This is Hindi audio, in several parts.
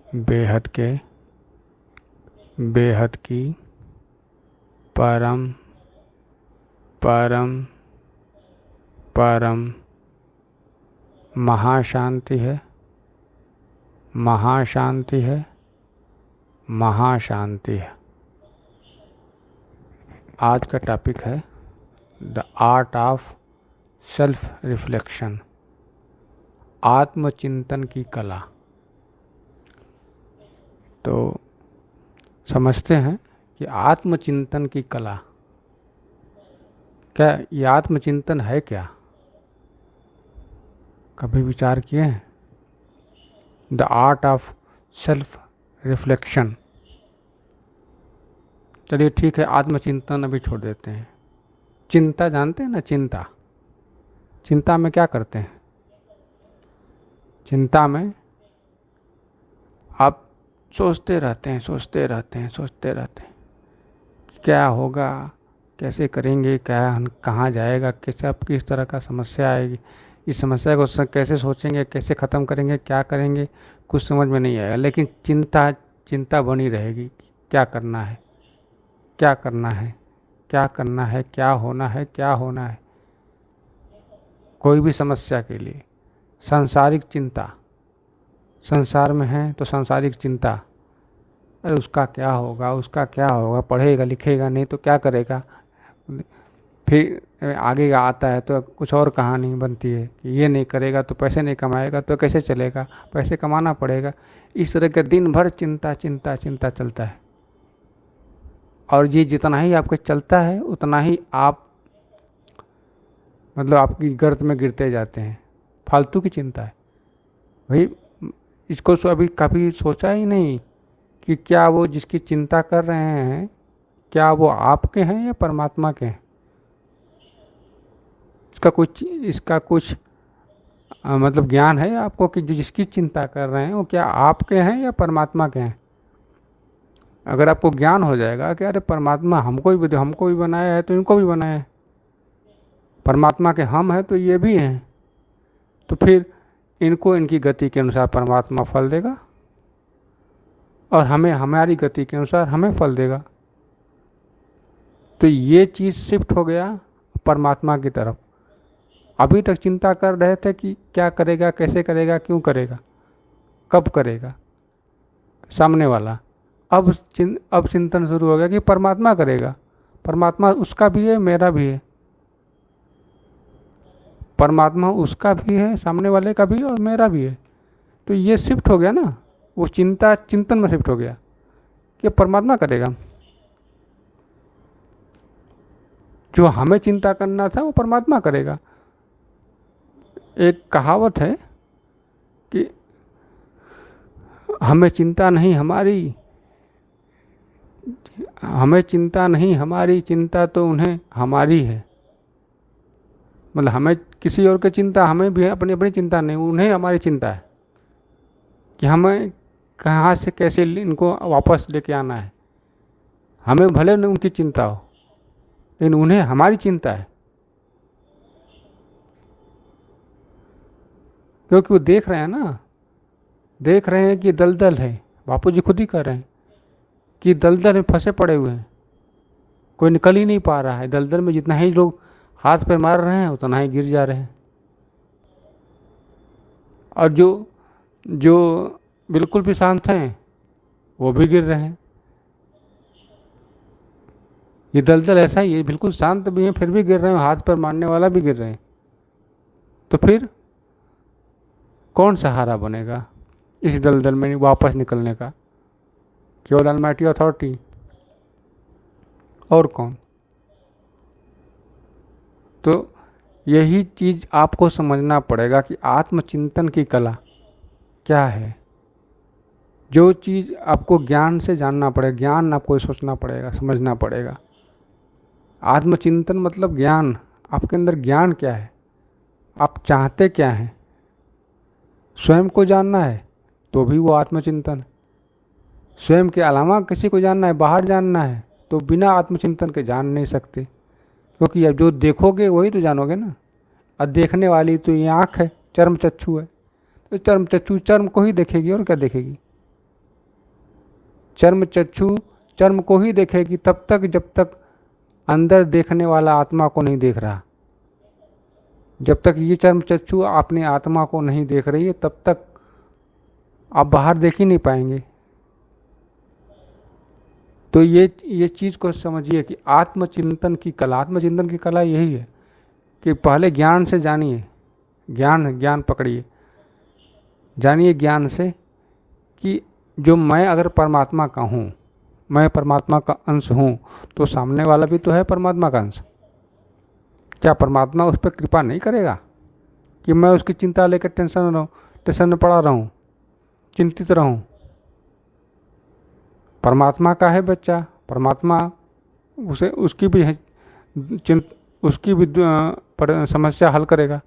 बेहद के, बेहद की, परम परम परम महाशांति है, महाशांति है, महाशांति है। आज का टॉपिक है the art of self reflection, आत्मचिंतन की कला। तो समझते हैं कि आत्मचिंतन की कला क्या, ये आत्मचिंतन है क्या? कभी विचार किए हैं? The art of self reflection. चलिए ठीक है, आत्मचिंतन अभी छोड़ देते हैं। चिंता जानते हैं ना? चिंता, चिंता में क्या करते हैं? चिंता में आप सोचते रहते हैं, सोचते रहते हैं, सोचते रहते हैं कि क्या होगा, कैसे करेंगे, क्या कहाँ जाएगा, कैसे अब किस तरह का समस्या आएगी, इस समस्या को कैसे सोचेंगे, कैसे ख़त्म करेंगे, क्या करेंगे, कुछ समझ में नहीं आएगा। लेकिन चिंता चिंता बनी रहेगी। क्या करना है, क्या करना है, क्या करना है, क्या होना है, क्या होना है। कोई भी समस्या के लिए सांसारिक चिंता, संसार में है तो सांसारिक चिंता, अरे उसका क्या होगा, उसका क्या होगा, पढ़ेगा लिखेगा नहीं तो क्या करेगा। फिर आगे आता है तो कुछ और कहानी बनती है कि ये नहीं करेगा तो पैसे नहीं कमाएगा तो कैसे चलेगा, पैसे कमाना पड़ेगा। इस तरह के दिन भर चिंता चिंता चिंता चलता है। और ये जितना ही आपके चलता है उतना ही आप मतलब आपकी गर्त में गिरते जाते हैं। फालतू की चिंता है भाई। इसको अभी कभी सोचा ही नहीं कि क्या वो जिसकी चिंता कर रहे हैं, क्या वो आपके हैं या परमात्मा के हैं? इसका कुछ मतलब ज्ञान है आपको कि जो जिसकी चिंता कर रहे हैं वो क्या आपके हैं या परमात्मा के हैं? अगर आपको ज्ञान हो जाएगा कि अरे परमात्मा हमको भी बनाया है तो इनको भी बनाया है, परमात्मा के हम हैं तो ये भी हैं, तो फिर इनको इनकी गति के अनुसार परमात्मा फल देगा और हमें हमारी गति के अनुसार हमें फल देगा। तो ये चीज़ शिफ्ट हो गया परमात्मा की तरफ। अभी तक चिंता कर रहे थे कि क्या करेगा, कैसे करेगा, क्यों करेगा, कब करेगा सामने वाला। अब चिंतन शुरू हो गया कि परमात्मा करेगा। परमात्मा उसका भी है, मेरा भी है। परमात्मा उसका भी है, सामने वाले का भी, और मेरा भी है। तो ये शिफ्ट हो गया ना, वो चिंता चिंतन में शिफ्ट हो गया कि परमात्मा करेगा। जो हमें चिंता करना था वो परमात्मा करेगा। एक कहावत है कि हमें चिंता नहीं हमारी, हमें चिंता नहीं हमारी, चिंता तो उन्हें हमारी है। मतलब हमें किसी और की चिंता, हमें भी है अपनी अपनी चिंता नहीं, उन्हें हमारी चिंता है कि हमें कहाँ से कैसे इनको वापस लेके आना है। हमें भले न उनकी चिंता हो लेकिन उन्हें हमारी चिंता है, क्योंकि वो देख रहे हैं ना, देख रहे हैं कि दलदल है। बापू जी खुद ही कह रहे हैं कि दलदल में फंसे पड़े हुए हैं, कोई निकल ही नहीं पा रहा है। दलदल में जितना ही लोग हाथ पे मार रहे हैं उतना ही गिर जा रहे हैं, और जो बिल्कुल भी शांत हैं वो भी गिर रहे हैं। ये दलदल ऐसा ही है, बिल्कुल शांत भी हैं फिर भी गिर रहे हैं, हाथ पर मारने वाला भी गिर रहे हैं। तो फिर कौन सहारा बनेगा इस दलदल में वापस निकलने का? केवल अलमाइटी अथॉरिटी, और कौन? तो यही चीज़ आपको समझना पड़ेगा कि आत्मचिंतन की कला क्या है। जो चीज़ आपको ज्ञान से जानना पड़ेगा, ज्ञान आपको सोचना पड़ेगा, समझना पड़ेगा। आत्मचिंतन मतलब ज्ञान। आपके अंदर ज्ञान क्या है, आप चाहते क्या हैं? स्वयं को जानना है तो भी वो आत्मचिंतन है। स्वयं के अलावा किसी को जानना है, बाहर जानना है, तो बिना आत्मचिंतन के जान नहीं सकते। क्योंकि अब जो देखोगे वही तो जानोगे ना। और देखने वाली तो ये आँख है, चर्म चक्षु है, तो चर्म चक्षु चर्म को ही देखेगी और क्या देखेगी। चर्म चक्षु चर्म को ही देखेगी तब तक जब तक अंदर देखने वाला आत्मा को नहीं देख रहा। जब तक ये चर्म चक्षु अपनी आत्मा को नहीं देख रही है तब तक आप बाहर देख ही नहीं पाएंगे। तो ये चीज़ को समझिए कि आत्मचिंतन की कला यही है कि पहले ज्ञान से जानिए, ज्ञान पकड़िए, जानिए ज्ञान से कि जो मैं अगर परमात्मा का हूँ, मैं परमात्मा का अंश हूँ, तो सामने वाला भी तो है परमात्मा का अंश। क्या परमात्मा उस पर कृपा नहीं करेगा कि मैं उसकी चिंता लेकर टेंशन में पड़ा रहूँ, चिंतित रहूँ? परमात्मा का है बच्चा, परमात्मा उसकी भी है उसकी भी समस्या हल करेगा।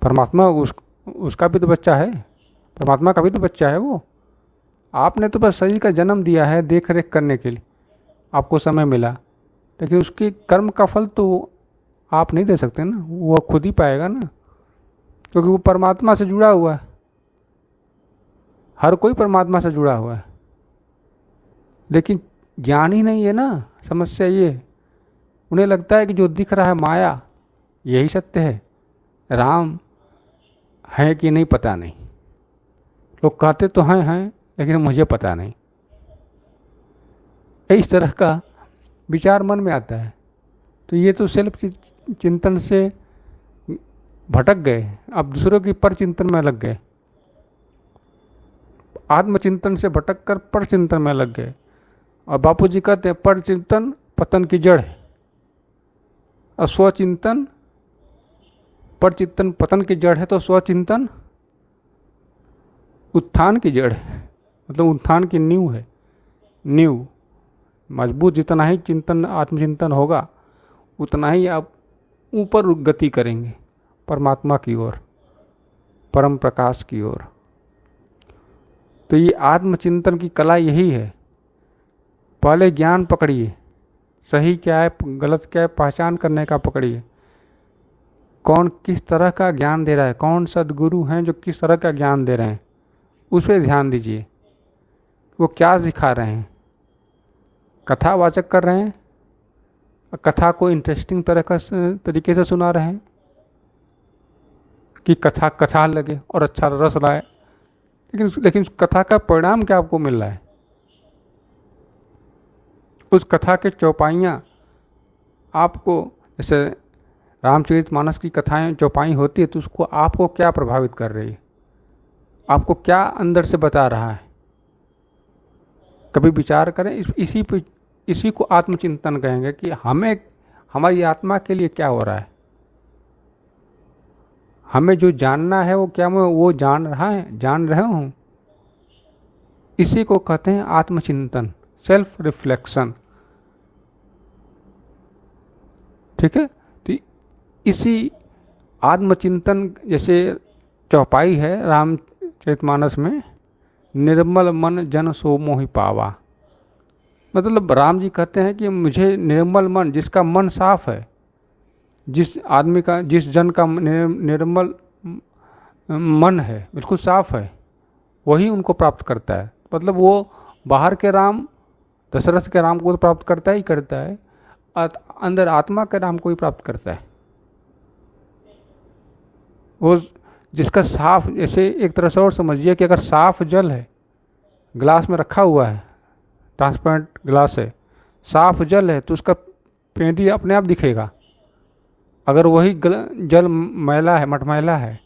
परमात्मा उसका भी तो बच्चा है, परमात्मा का भी तो बच्चा है वो। आपने तो बस शरीर का जन्म दिया है देख रेख करने के लिए, आपको समय मिला, लेकिन उसके कर्म का फल तो आप नहीं दे सकते ना, वो खुद ही पाएगा ना, क्योंकि वो परमात्मा से जुड़ा हुआ है। हर कोई परमात्मा से जुड़ा हुआ है, लेकिन ज्ञान ही नहीं है ना। समस्या ये, उन्हें लगता है कि जो दिख रहा है माया यही सत्य है, राम है कि नहीं पता नहीं। लोग कहते तो हैं लेकिन मुझे पता नहीं। इस तरह का विचार मन में आता है। तो ये तो सेल्फ चिंतन से भटक गए, अब दूसरों की पर चिंतन में लग गए, आत्मचिंतन से भटक कर पर चिंतन में लग गए। और बापूजी कहते हैं पर चिंतन पतन की जड़ है, और स्वचिंतन, पर चिंतन पतन की जड़ है तो स्वचिंतन उत्थान की जड़ है, मतलब उत्थान की नींव है। नींव मजबूत जितना ही चिंतन आत्मचिंतन होगा उतना ही आप ऊपर गति करेंगे परमात्मा की ओर, परम प्रकाश की ओर। तो ये आत्मचिंतन की कला यही है। पहले ज्ञान पकड़िए, सही क्या है गलत क्या है पहचान करने का पकड़िए। कौन किस तरह का ज्ञान दे रहा है, कौन सद्गुरु हैं जो किस तरह का ज्ञान दे रहे हैं, उस पर ध्यान दीजिए। वो क्या सिखा रहे हैं, कथावाचक कर रहे हैं, कथा को इंटरेस्टिंग तरीके से सुना रहे हैं कि कथा लगे और अच्छा रस लाए, लेकिन कथा का परिणाम क्या आपको मिल रहा है? उस कथा के चौपाइयाँ आपको, जैसे रामचरितमानस की कथाएं चौपाई होती है तो उसको आपको क्या प्रभावित कर रही है, आपको क्या अंदर से बता रहा है? कभी विचार करें। इसी को आत्मचिंतन कहेंगे कि हमें हमारी आत्मा के लिए क्या हो रहा है, हमें जो जानना है वो क्या मैं वो जान रहे हूँ। इसी को कहते हैं आत्मचिंतन, सेल्फ रिफ्लेक्शन। ठीक है, तो इसी आत्मचिंतन, जैसे चौपाई है रामचरितमानस में, निर्मल मन जन सो मोहि पावा। मतलब राम जी कहते हैं कि मुझे निर्मल मन, जिसका मन साफ है, जिस आदमी का, जिस जन का निर्मल मन है, बिल्कुल साफ है, वही उनको प्राप्त करता है। मतलब वो बाहर के राम, दशरथ के राम को तो प्राप्त करता ही करता है, अंदर आत्मा के राम को ही प्राप्त करता है। वो जिसका साफ, जैसे एक तरह से और समझिए कि अगर साफ जल है, ग्लास में रखा हुआ है, ट्रांसपेरेंट ग्लास है, साफ जल है, तो उसका पेंटी अपने आप दिखेगा। अगर वही जल मैला है, मटमैला है,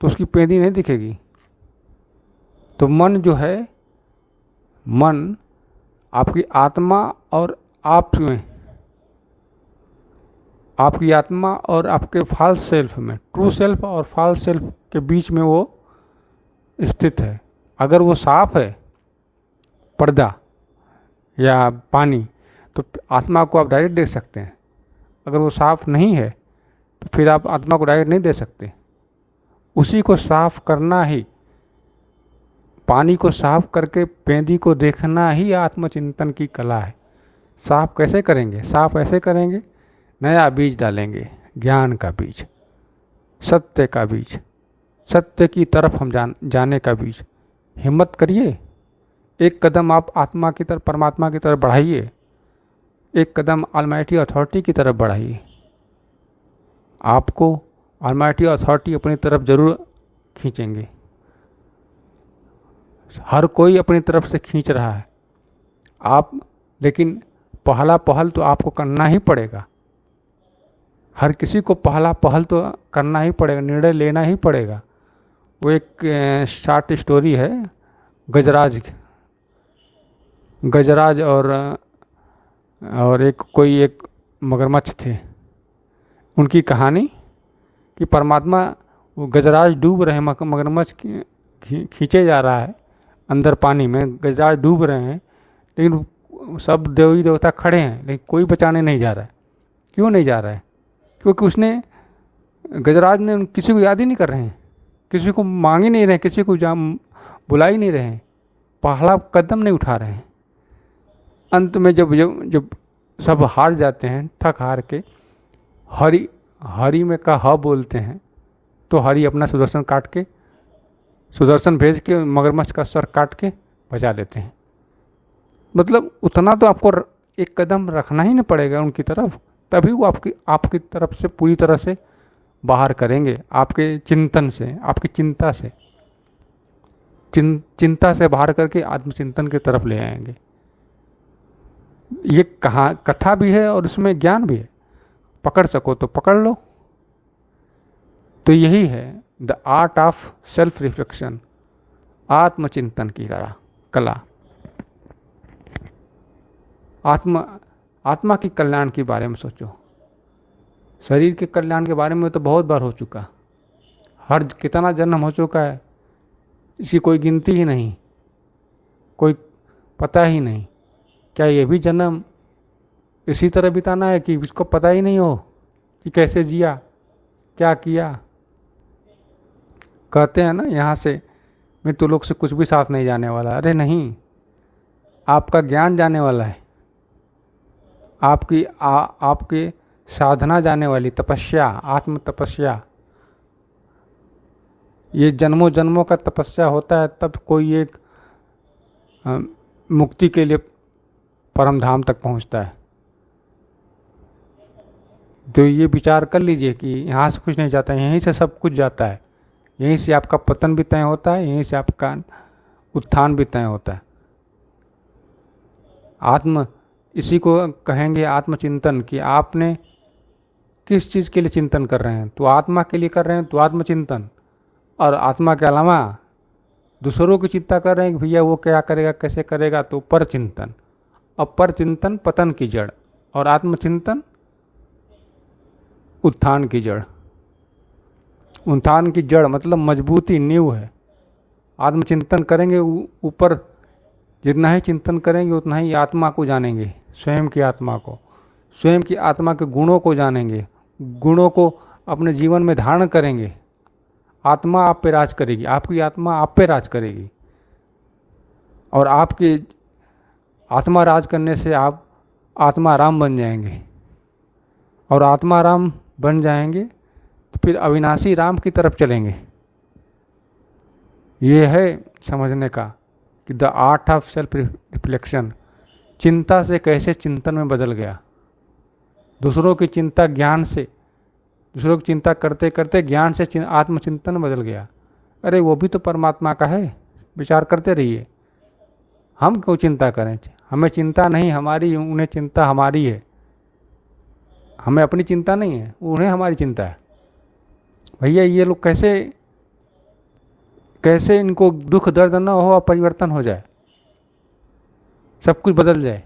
तो उसकी पेंदी नहीं दिखेगी। तो मन जो है, मन आपकी आत्मा और आप में, आपकी आत्मा और आपके फॉल्स सेल्फ में, ट्रू सेल्फ और फॉल्स सेल्फ के बीच में वो स्थित है। अगर वो साफ है, पर्दा या पानी, तो आत्मा को आप डायरेक्ट देख सकते हैं। अगर वो साफ नहीं है तो फिर आप आत्मा को डायरेक्ट नहीं दे सकते। उसी को साफ करना ही, पानी को साफ करके पेंदी को देखना ही आत्मचिंतन की कला है। साफ कैसे करेंगे? साफ ऐसे करेंगे, नया बीज डालेंगे, ज्ञान का बीज, सत्य का बीज, सत्य की तरफ हम जाने का बीज। हिम्मत करिए, एक कदम आप आत्मा की तरफ, परमात्मा की तरफ बढ़ाइए, एक कदम ऑलमाइटी अथॉरिटी की तरफ बढ़ाइए। आपको ऑलमाइटी अथॉरिटी अपनी तरफ जरूर खींचेंगे। हर कोई अपनी तरफ से खींच रहा है आप, लेकिन पहला पहल तो आपको करना ही पड़ेगा। हर किसी को पहला पहल तो करना ही पड़ेगा, निर्णय लेना ही पड़ेगा। वो एक शॉर्ट स्टोरी है गजराज और एक मगरमच्छ थे, उनकी कहानी कि परमात्मा, वो गजराज डूब रहे हैं, मगरमच्छ खींचे जा रहा है अंदर पानी में, गजराज डूब रहे हैं, लेकिन सब देवी देवता खड़े हैं, लेकिन कोई बचाने नहीं जा रहा है। क्यों नहीं जा रहा है? क्योंकि गजराज ने किसी को याद ही नहीं कर रहे हैं, किसी को मांग ही नहीं रहे, किसी को बुला ही नहीं रहे हैं, पहला कदम नहीं उठा रहे हैं। अंत में जब सब हार जाते हैं, थक हार के हरि में का ह बोलते हैं, तो हरि अपना सुदर्शन भेज के मगरमच्छ का सर काट के बचा लेते हैं। मतलब उतना तो आपको एक कदम रखना ही नहीं पड़ेगा उनकी तरफ, तभी वो आपकी तरफ से पूरी तरह से बाहर करेंगे, आपके चिंतन से, आपकी चिंता से, चिंता से बाहर करके आत्मचिंतन की तरफ ले आएंगे। ये कथा भी है और उसमें ज्ञान भी है, पकड़ सको तो पकड़ लो। तो यही है the art of self reflection, आत्मचिंतन की कला। आत्मा की कल्याण के बारे में सोचो। शरीर के कल्याण के बारे में तो बहुत बार हो चुका, कितना जन्म हो चुका है, इसकी कोई गिनती ही नहीं, कोई पता ही नहीं। क्या ये भी जन्म इसी तरह बिताना है कि इसको पता ही नहीं हो कि कैसे जिया, क्या किया? कहते हैं ना, यहाँ से मृत्यु लोक से कुछ भी साथ नहीं जाने वाला। अरे नहीं, आपका ज्ञान जाने वाला है, आपकी साधना जाने वाली, तपस्या, आत्म तपस्या। ये जन्मों जन्मों का तपस्या होता है, तब कोई एक मुक्ति के लिए परम धाम तक पहुंचता है। तो ये विचार कर लीजिए कि यहाँ से कुछ नहीं जाता, यहीं से सब कुछ जाता है। यहीं से आपका पतन भी तय होता है, यहीं से आपका उत्थान भी तय होता है। इसी को कहेंगे आत्मचिंतन, कि आपने किस चीज़ के लिए चिंतन कर रहे हैं। तो आत्मा के लिए कर रहे हैं तो आत्मचिंतन, और आत्मा के अलावा दूसरों की चिंता कर रहे हैं कि भैया वो क्या करेगा, कैसे करेगा, तो पर चिंतन। और पर चिंतन पतन की जड़, और आत्मचिंतन उत्थान की जड़। उत्थान की जड़ मतलब मजबूती, नींव है। आत्मचिंतन करेंगे, ऊपर जितना ही चिंतन करेंगे उतना ही आत्मा को जानेंगे, स्वयं की आत्मा को, स्वयं की आत्मा के गुणों को जानेंगे, गुणों को अपने जीवन में धारण करेंगे। आत्मा आप पे राज करेगी, आपकी आत्मा आप पे राज करेगी, और आपकी आत्मा राज करने से आप आत्मा राम बन जाएंगे, और आत्मा राम बन जाएंगे तो फिर अविनाशी राम की तरफ चलेंगे। ये है समझने का कि the art of self reflection. चिंता से कैसे चिंतन में बदल गया, दूसरों की चिंता ज्ञान से, दूसरों की चिंता करते करते ज्ञान से आत्मचिंतन में बदल गया। अरे वो भी तो परमात्मा का है, विचार करते रहिए। हम क्यों चिंता करें? हमें चिंता नहीं हमारी, उन्हें चिंता हमारी है। हमें अपनी चिंता नहीं है, उन्हें हमारी चिंता है। भैया ये लोग कैसे इनको दुख दर्द न हो और परिवर्तन हो जाए, सब कुछ बदल जाए,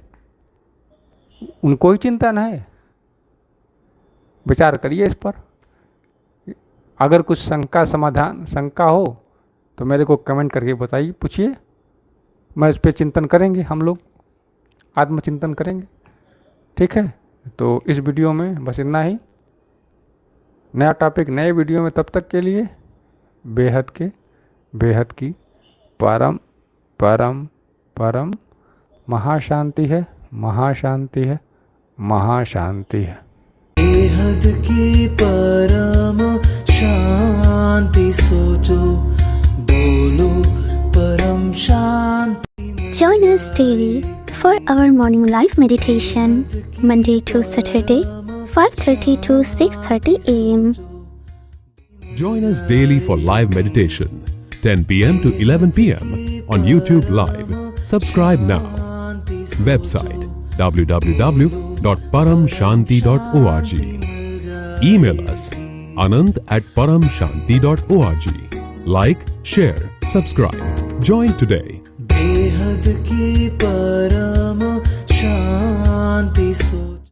उनको ही चिंता न है। विचार करिए इस पर। अगर कुछ शंका हो तो मेरे को कमेंट करके बताइए, पूछिए, मैं इस पर चिंतन करेंगे, हम लोग आत्मचिंतन करेंगे। ठीक है, तो इस वीडियो में बस इतना ही। नया टॉपिक नए वीडियो में, तब तक के लिए बेहद की परम परम परम महाशांति है, महाशांति है, महाशांति है। बेहद की परम शांति सोचो, बोलो परम शांति। Join us daily for our morning live meditation, Monday to Saturday, 5:30 to 6:30 a.m. Join us daily for live meditation, 10 p.m. to 11 p.m. on YouTube Live. Subscribe now. Website www.paramshanti.org. Email us anand@paramshanti.org. Like, share, subscribe. Join today. बेहद की परम शांति सो